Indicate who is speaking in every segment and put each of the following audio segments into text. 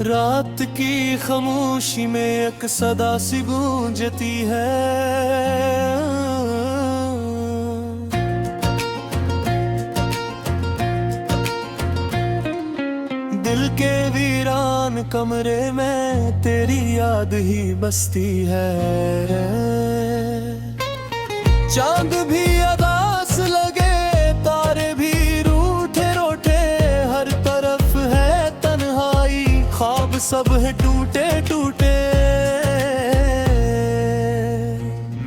Speaker 1: रात की खामोशी में एक सदा सी गूंजती है। दिल के वीरान कमरे में तेरी याद ही बसती है। चांद भी अदास लगे, तारे भी रूठे रोठे, हर तरफ है तन्हाई, ख्वाब सब है टूटे टूटे।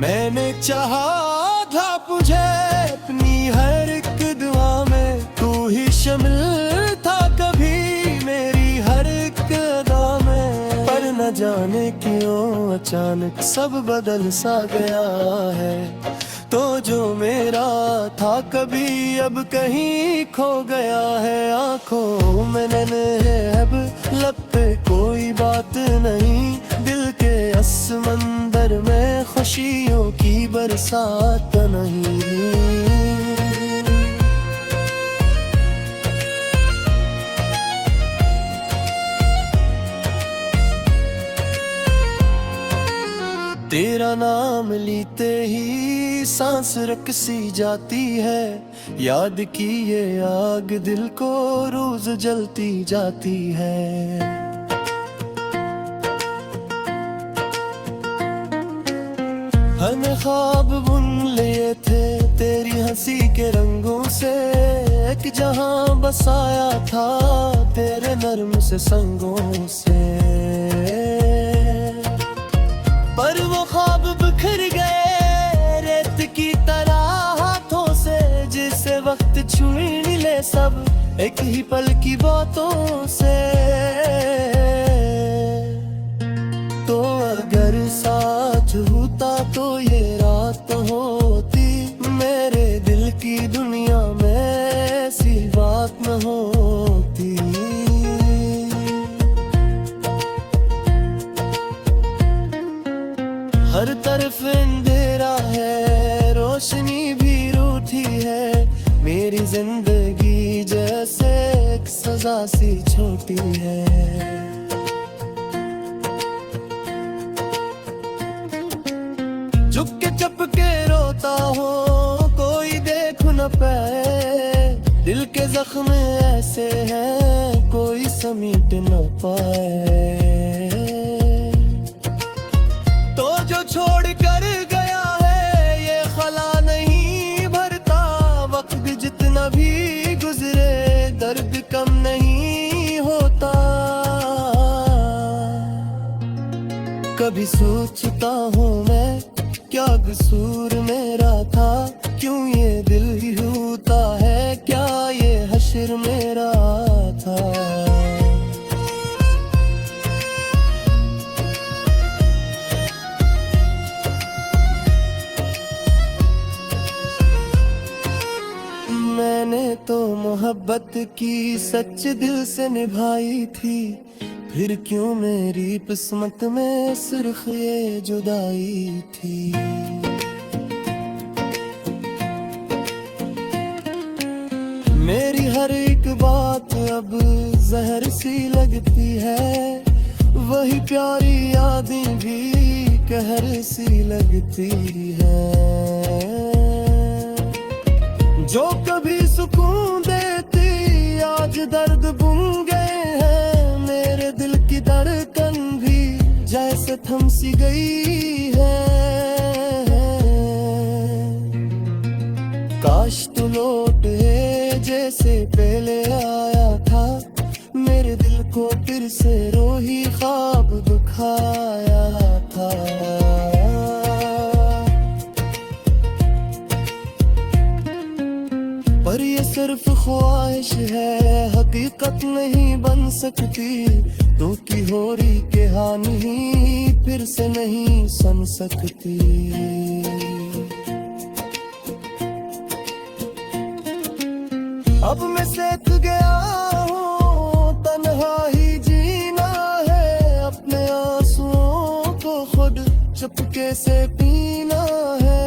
Speaker 1: मैंने चाहा था तुझे अपनी हर एक दुआ में, तू ही शामिल था कभी मेरी हर एक अदा में। पर न जाने क्यों अचानक सब बदल सा गया है, तो जो मेरा था कभी अब कहीं खो गया है। आंखों में नैने अब लब पे कोई बात नहीं, दिल के समंदर में खुशियों की बरसात नहीं। तेरा नाम लेते ही सांस रकसी जाती है, याद की ये आग दिल को रोज जलती जाती है। हमने ख्वाब बुन लिए थे तेरी हंसी के रंगों से, एक जहां बसाया था तेरे नर्म से संगों से। पर वो ख्वाब बिखर गए रेत की तरह हाथों से, जिसे वक्त छुई ले सब एक ही पल की बातों से। तो अगर साथ होता तो ये रात होती, मेरे दिल की दुनिया में ऐसी बात न होती। हर तरफ अंधेरा है, रोशनी भी रूठी है, मेरी जिंदगी जैसे एक सजा सी छोटी है। झुक के चुप के रोता हो कोई देख न पाए, दिल के जख्म ऐसे हैं कोई समीट न पाए। तो जो छोड़ कर गया है ये खला नहीं भरता, वक्त जितना भी गुजरे दर्द कम नहीं होता। कभी सोचता हूँ मैं क्या कसूर मेरा था, क्यों ये दिल ही होता है, क्या ये हश्र मेरा था। मैंने तो मोहब्बत की सच दिल से निभाई थी, फिर क्यों मेरी किस्मत में सिर्फ ये जुदाई थी। मेरी हर एक बात अब जहर सी लगती है, वही प्यारी यादें भी कहर सी लगती है। जो कभी सुकून देती आज दर्द बुन गए हैं, मेरे दिल की धड़कन भी जैसे थम सी गई है। काश तू लौटे जैसे पहले आया था, मेरे दिल को फिर से रोही ख्वाब दिखाया था। पर ये सिर्फ ख्वाहिश है, हकीकत नहीं बन सकती, तू की हो रही कहानी फिर से नहीं सुन सकती। अब मैं सीख गया हूँ तन्हा ही जीना है, अपने आंसुओं को खुद चुपके से पीना है।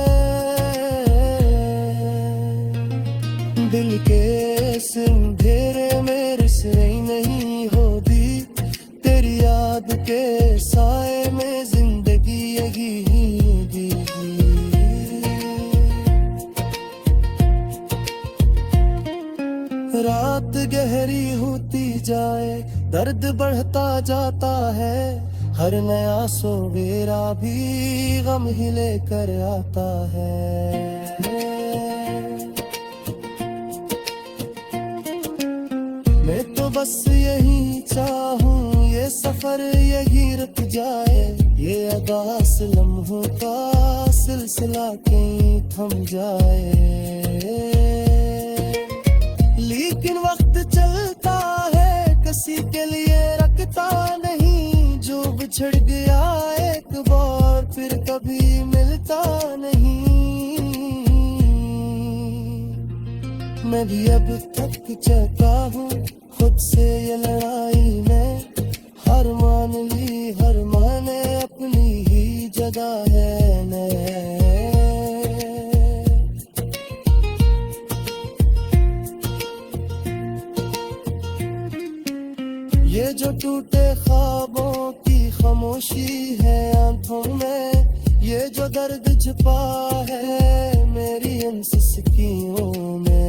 Speaker 1: दिल के सिंधेरे मेरे से नहीं होती, तेरी रात गहरी होती जाए दर्द बढ़ता जाता है, हर नया सवेरा भी गम ही लेकर आता है। मैं तो बस यही चाहूँ ये सफर यही रुक जाए, ये अदास लम्हों का सिलसिला कहीं थम जाए। लेकिन वक्त चलता है किसी के लिए रखता नहीं, जो बिछड़ गया एक बार फिर कभी मिलता नहीं। मैं भी अब थक चुका हूँ खुद से ये लड़ाई में, हर मान ली हर माने अपनी ही जगह है मैं। ये जो टूटे ख्वाबों की खामोशी है आंखों में, ये जो दर्द छुपा है मेरी इन सिसकियों में,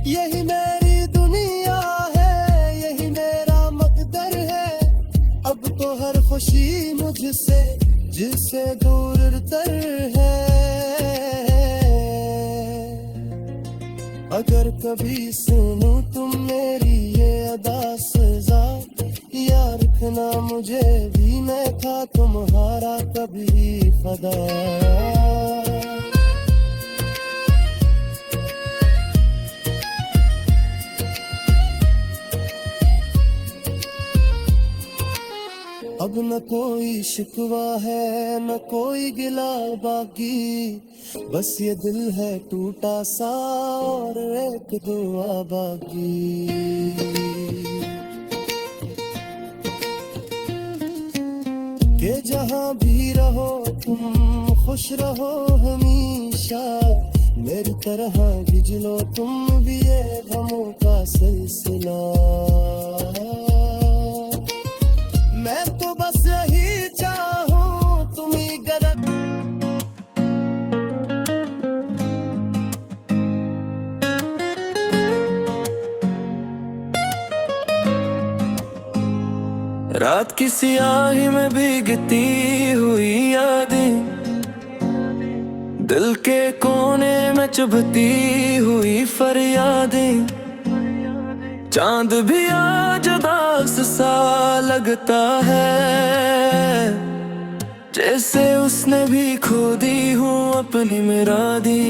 Speaker 1: यही मेरी दुनिया है यही मेरा मकदर है। अब तो हर खुशी मुझसे जिससे दूर तर है। अगर कभी सुनूं तुम मेरी ये अदा सजा, यार रखना मुझे भी मैं था तुम्हारा कभी फदा। अब न कोई शिकवा है न कोई गिला बाकी, बस ये दिल है टूटा सा और एक दुआ बाकी। कि जहाँ भी रहो तुम खुश रहो हमेशा, मेरी तरह भिजलो तुम भी ये गमों का सिलसिला। मैं तो बस यही चाहूँ तुम ही गलत। रात की सियाही में भीगती हुई यादें, दिल के कोने में चुभती हुई फरियादें, चांद भी आज उदास सा लगता है, जैसे उसने भी खो दी हूँ अपनी मुरादी।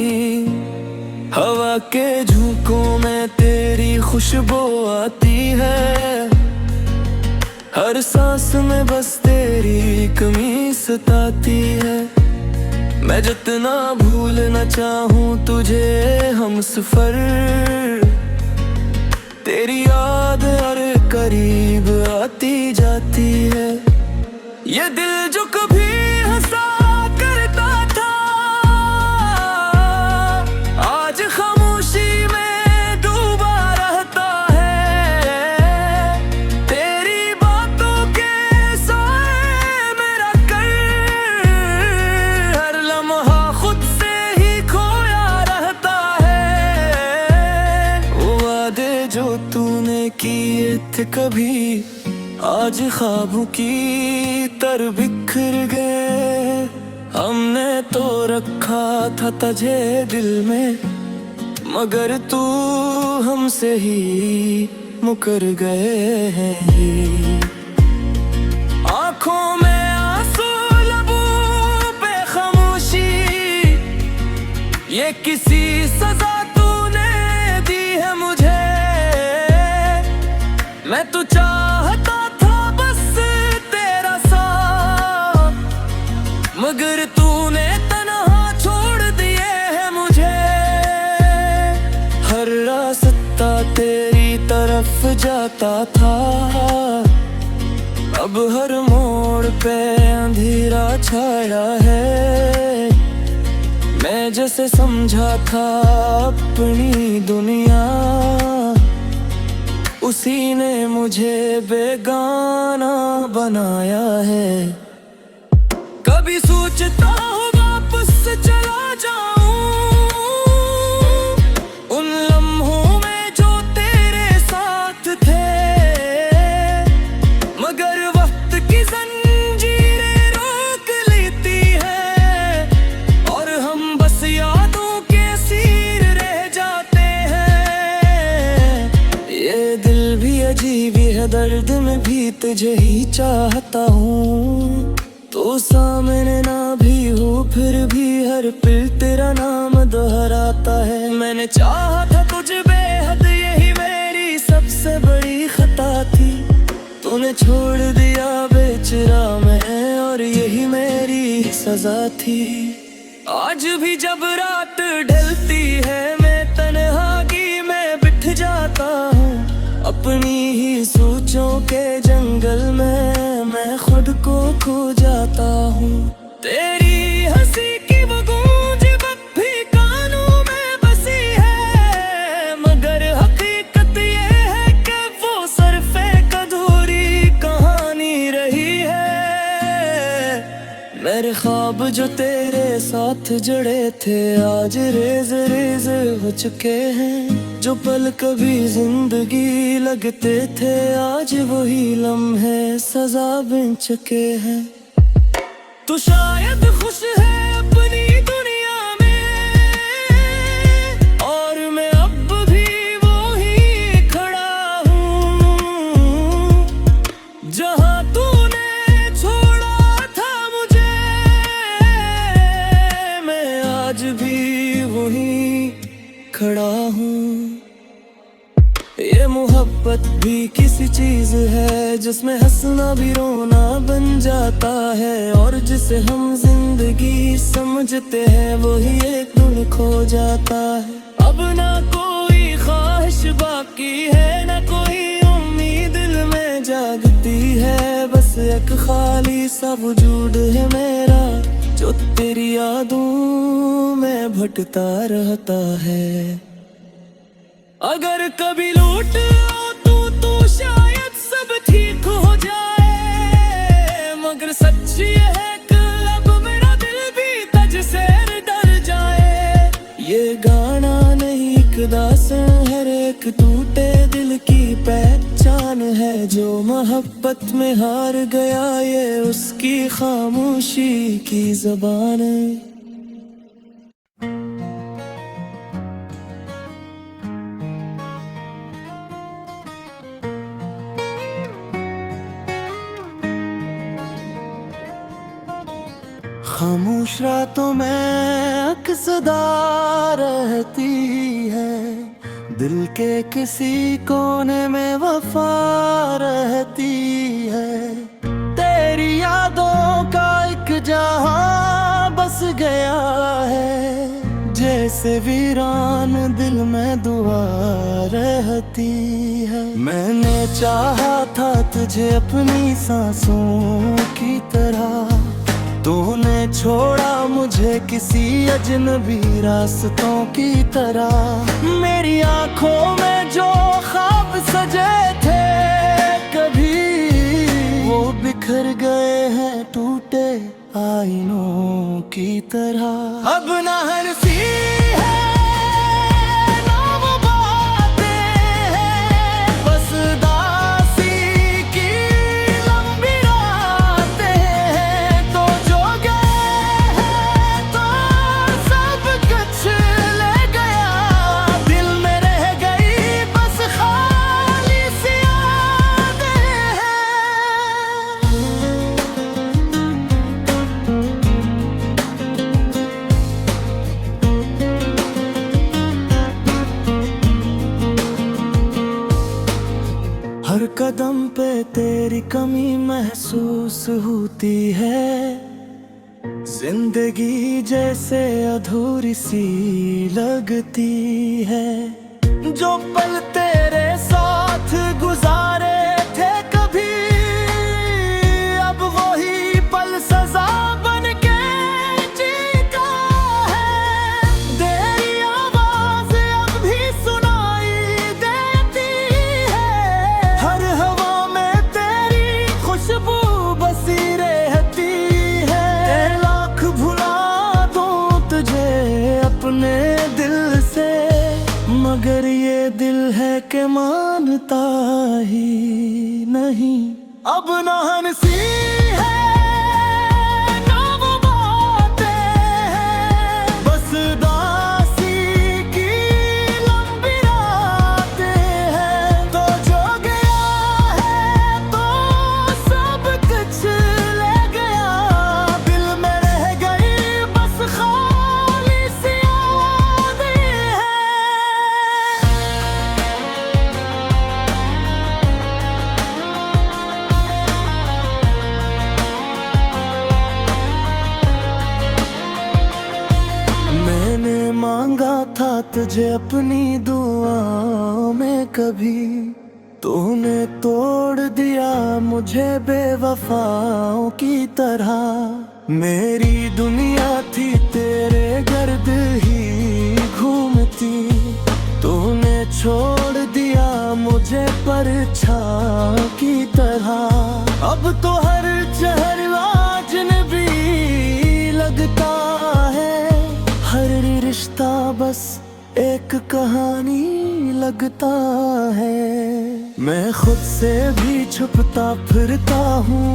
Speaker 1: हवा के झोंकों में तेरी खुशबू आती है, हर सांस में बस तेरी कमी सताती है। मैं जितना भूलना चाहूँ तुझे हम सफर, तेरी याद हर करीब आती जाती है। ये दिल जो कभी हंसा करता था, आज खामोशी में डूबा रहता है। तेरी बातों के साए मेरा कर, हर लम्हा खुद से ही खोया रहता है। वो वादे जो तूने किए थे कभी, आज ख्वाबों की तरह बिखर गए। हमने तो रखा था तुझे दिल में, मगर तू हमसे ही मुकर गए हैं। आँखों में आंसू लबों पे खामोशी, ये किसी सजा तूने दी है मुझे। मैं तो चाहता मगर तूने तन्हा छोड़ दिए है मुझे। हर रास्ता तेरी तरफ जाता था, अब हर मोड़ पे अंधेरा छाया है। मैं जैसे समझा था अपनी दुनिया, उसी ने मुझे बेगाना बनाया है। कभी सोचता हूँ वापस चला जाऊं, दर्द में भी तुझे ही चाहता हूँ। तो सामने ना भी हो फिर भी हर पल तेरा नाम दोहराता है। मैंने चाहा था तुझे बेहद, यही मेरी सबसे बड़ी खता थी। तूने छोड़ दिया बेचरा मैं, और यही मेरी सजा थी। आज भी जब रात ढलती है मैं तन्हाई में बिठ जाता हूँ। अपनी ही सोचों के जंगल में मैं खुद को खो जाता हूँ। तेरी हंसी की वो गूंज अब भी कानों में बसी है, मगर हकीकत ये है कि वो सिर्फ एक अधूरी कहानी रही है। मेरे ख्वाब जो तेरे साथ जड़े थे आज रेज रेज हो चुके हैं। जो पल कभी जिंदगी लगते थे आज वही लम्हे सजा बन चुके हैं। तू शायद खुश है अपनी दुनिया में, और मैं अब भी वो ही खड़ा हूँ। जहाँ तूने छोड़ा था मुझे, मैं आज भी वही खड़ा हूँ। ये मोहब्बत भी किसी चीज है जिसमें हंसना भी रोना बन जाता है, और जिसे हम जिंदगी समझते हैं वही एक दिन खो जाता है। अब ना कोई ख्वाहिश बाकी है, ना कोई उम्मीद दिल में जागती है। बस एक खाली सा वजूद है मेरा जो तेरी यादों में भटकता रहता है। अगर कभी लौट आओ तो शायद सब ठीक हो जाए, मगर सच ये है कि अब मेरा दिल भी तुझसे डर जाए। ये गाना नहीं एक दास्तां है, एक टूटे दिल की पहचान है। जो मोहब्बत में हार गया ये उसकी खामोशी की ज़बान है। खामोश रातों में अक्सदा रहती है, दिल के किसी कोने में वफा रहती है। तेरी यादों का एक जहां बस गया है, जैसे वीरान दिल में दुआ रहती है। मैंने चाहा था तुझे अपनी सांसों की तरह, तूने छोड़ा मुझे किसी अजनबी रास्तों की तरह। मेरी आंखों में जो ख्वाब सजे थे कभी, वो बिखर गए हैं टूटे आईनों की तरह। अब ना हंसी है ना वो बातें हैं, बस दासी की लंबी रातें हैं। तो जो गए हैं तो सब कुछ ले गया, दिल में रह गई बस खाली सी यादें हैं। हर कदम पे तेरी कमी महसूस होती है, जिंदगी जैसे अधूरी सी लगती है। जो पल तेरे साथ गुजारे थे कभी, अब वही पल सजा बन के जीता है। तेरी आवाज अब भी सुनाई देती है, हर हवा में तेरी खुशबू बसी रहती है। लाख भुला दूं तुझे अपने दिल से, मगर ये दिल है कि मानता ही नहीं। अब ना हंसी है ना वो बातें हैं, बस दासी की लंबी रातें हैं। तो जो गया है था तुझे अपनी दुआओं में कभी, तूने तोड़ दिया मुझे बेवफाओं की तरह। मेरी दुनिया थी तेरे गर्द ही घूमती, तूने छोड़ दिया मुझे परछाई की तरह। अब तो हर चेहरा अजनबी लगता है, हर रिश्ता बस एक कहानी लगता है। मैं खुद से भी छुपता फिरता हूँ,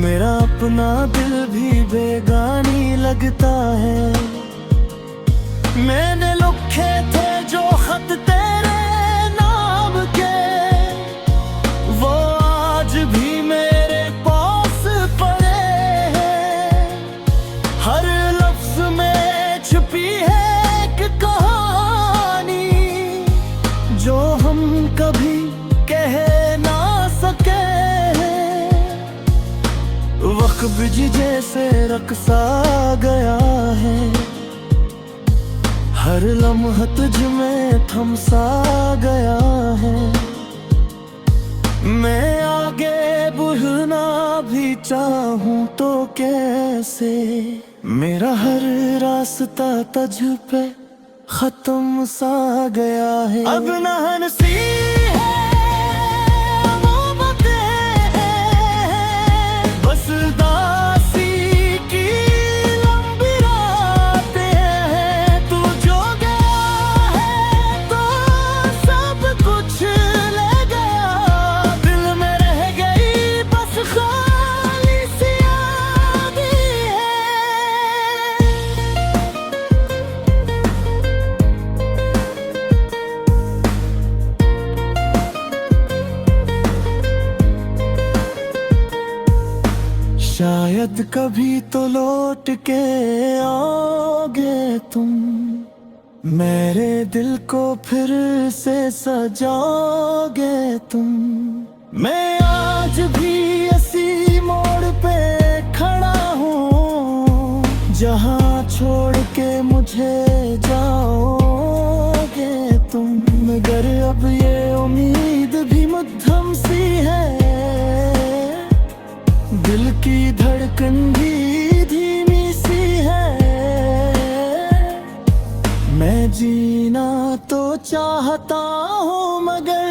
Speaker 1: मेरा अपना दिल भी बेगानी लगता है। मैंने लिखे थे जो खत तेरे नाम के, वो आज भी मेरे पास पड़े हैं। हर लफ्ज में छुपी है एक कहानी, जो हम कभी कह ना सके। वक्त बिजली जैसे रक़्सा गया है, हर लम्हा तुझ में थमसा गया है। मैं आगे बढ़ना भी चाहूँ तो कैसे, मेरा हर रास्ता तुझ पे खत्म सा गया है। अब न हंसी है मोहब्बतें हैं, बस दासी की लंबी रातें हैं। तू जो गया है तो सब कुछ ले गया, दिल में रह गई बस खाली सी यादें हैं। शायद कभी तो लौट के आओगे तुम, मेरे दिल को फिर से सजाओगे तुम। मैं आज भी इसी मोड़ पे खड़ा हूँ, जहाँ छोड़ के मुझे जाओगे तुम। मगर अब ये उम्मीद भी मध्यम सी है, दिल की धड़कन भी धीमी सी है। मैं जीना तो चाहता हूँ मगर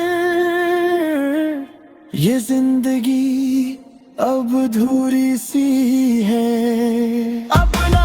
Speaker 1: ये जिंदगी अब अधूरी सी है। अपना